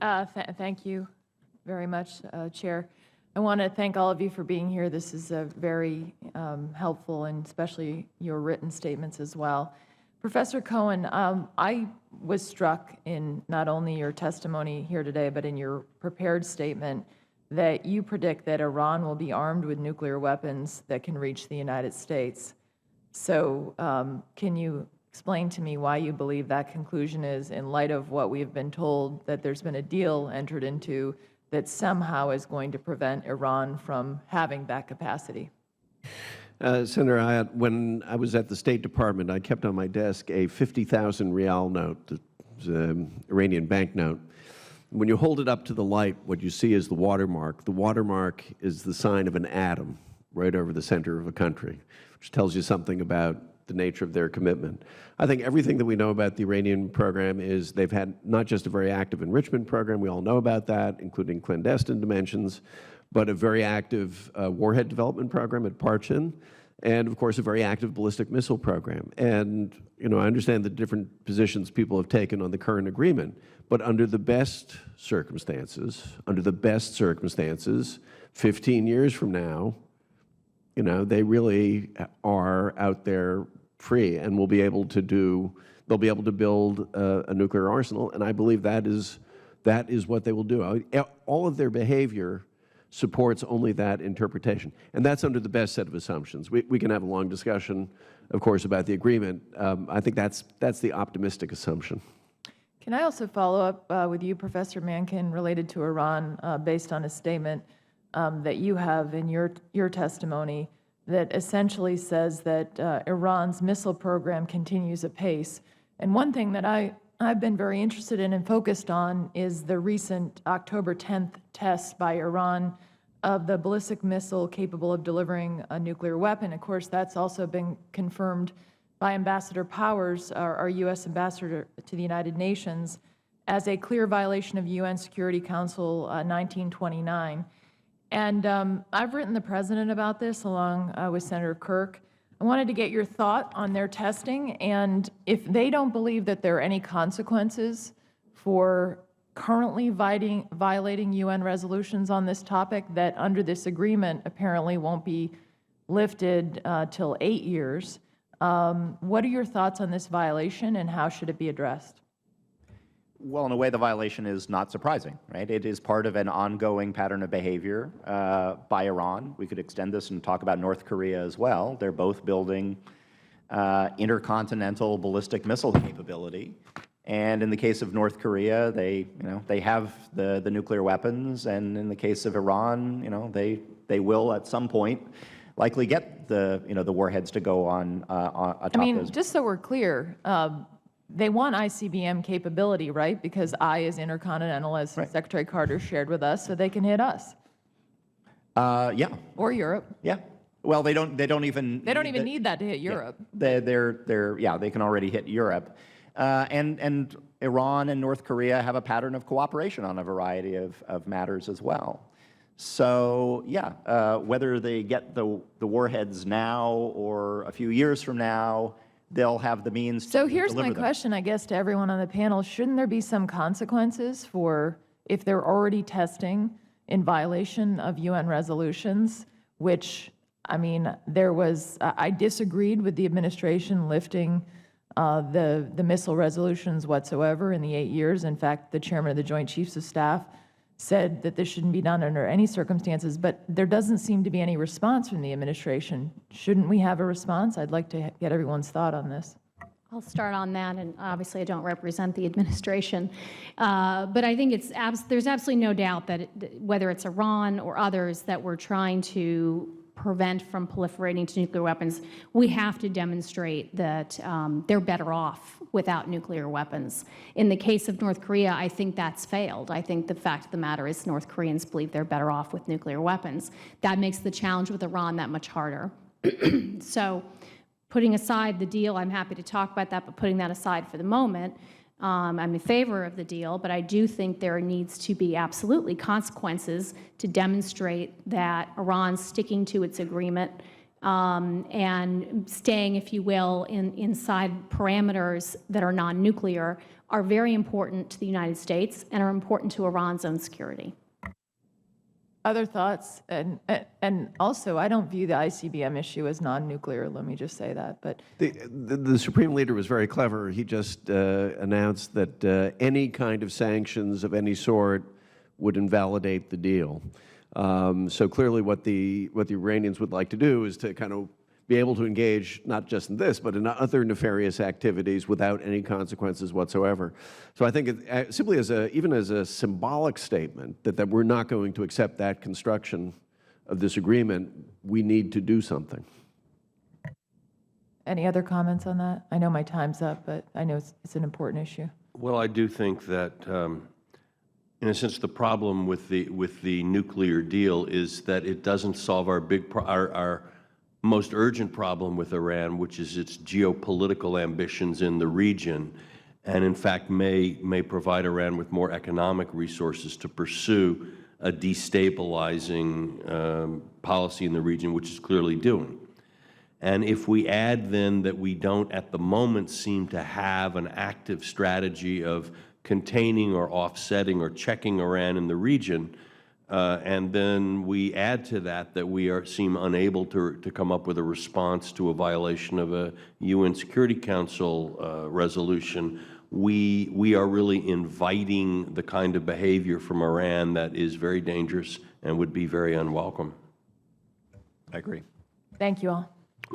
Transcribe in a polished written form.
Thank you very much, Chair. I want to thank all of you for being here. This is very helpful, and especially your written statements as well. Professor Cohen, I was struck in not only your testimony here today, but in your prepared statement that you predict that Iran will be armed with nuclear weapons that can reach the United States. So can you explain to me why you believe that conclusion is, in light of what we've been told that there's been a deal entered into that somehow is going to prevent Iran from having that capacity? Senator Ayotte, when I was at the State Department, I kept on my desk a 50,000 rial note, the Iranian banknote. When you hold it up to the light, what you see is the watermark. The watermark is the sign of an atom right over the center of a country, which tells you something about the nature of their commitment. I think everything that we know about the Iranian program is they've had not just a very active enrichment program, we all know about that, including clandestine dimensions, but a very active warhead development program at Parchin, and of course a very active ballistic missile program. And I understand the different positions people have taken on the current agreement, but under the best circumstances, 15 years from now, they really are out there free and will be able to they'll be able to build a nuclear arsenal, and I believe that is what they will do. All of their behavior supports only that interpretation, and that's under the best set of assumptions. We can have a long discussion, of course, about the agreement. I think that's the optimistic assumption. Can I also follow up with you, Professor Mankin, related to Iran, based on a statement that you have in your testimony that essentially says that Iran's missile program continues apace. And one thing that I've been very interested in and focused on is the recent October 10th test by Iran of the ballistic missile capable of delivering a nuclear weapon. Of course, that's also been confirmed by Ambassador Powers, our U.S. ambassador to the United Nations, as a clear violation of UN Security Council 1929. And I've written the President about this along with Senator Kirk. I wanted to get your thought on their testing, and if they don't believe that there are any consequences for currently violating UN resolutions on this topic that under this agreement apparently won't be lifted till 8 years. What are your thoughts on this violation, and how should it be addressed? Well, in a way, the violation is not surprising, right? It is part of an ongoing pattern of behavior by Iran. We could extend this and talk about North Korea as well. They're both building intercontinental ballistic missile capability. And in the case of North Korea, they have the nuclear weapons, and in the case of Iran, they will at some point likely get the warheads to go on atop those. I mean, just so we're clear, they want ICBM capability, right? Because I is intercontinental, as right. Secretary Carter shared with us, so they can hit us. Yeah. Or Europe. Yeah. Well, they don't even need that to hit Europe. Yeah. They can already hit Europe. And Iran and North Korea have a pattern of cooperation on a variety of matters as well. So yeah, whether they get the warheads now or a few years from now, they'll have the means to deliver them. So here's my question, I guess, to everyone on the panel. Shouldn't there be some consequences for if they're already testing in violation of UN resolutions, which, I mean, I disagreed with the administration lifting the missile resolutions whatsoever in the 8 years. In fact, the chairman of the Joint Chiefs of Staff said that this shouldn't be done under any circumstances, but there doesn't seem to be any response from the administration. Shouldn't we have a response? I'd like to get everyone's thought on this. I'll start on that, and obviously I don't represent the administration. But I think there's absolutely no doubt that whether it's Iran or others that we're trying to prevent from proliferating to nuclear weapons, we have to demonstrate that they're better off without nuclear weapons. In the case of North Korea, I think that's failed. I think the fact of the matter is North Koreans believe they're better off with nuclear weapons. That makes the challenge with Iran that much harder. So putting aside the deal, I'm happy to talk about that, but putting that aside for the moment, I'm in favor of the deal, but I do think there needs to be absolutely consequences to demonstrate that Iran's sticking to its agreement and staying, if you will, inside parameters that are non-nuclear are very important to the United States and are important to Iran's own security. Other thoughts? And also, I don't view the ICBM issue as non-nuclear, let me just say that. But The Supreme Leader was very clever. He just announced that any kind of sanctions of any sort would invalidate the deal. So clearly what the Iranians would like to do is to kind of be able to engage not just in this, but in other nefarious activities without any consequences whatsoever. So I think it, simply even as a symbolic statement that we're not going to accept that construction of this agreement, we need to do something. any other comments on that? I know my time's up, but I know it's an important issue. Well, I do think that, in a sense, the problem with the nuclear deal is that it doesn't solve our most urgent problem with Iran, which is its geopolitical ambitions in the region, and in fact may provide Iran with more economic resources to pursue a destabilizing policy in the region, which is clearly doing. And if we add then that we don't at the moment seem to have an active strategy of containing or offsetting or checking Iran in the region, and then we add to that we seem unable to come up with a response to a violation of a UN Security Council resolution, we are really inviting the kind of behavior from Iran that is very dangerous and would be very unwelcome. I agree. Thank you all.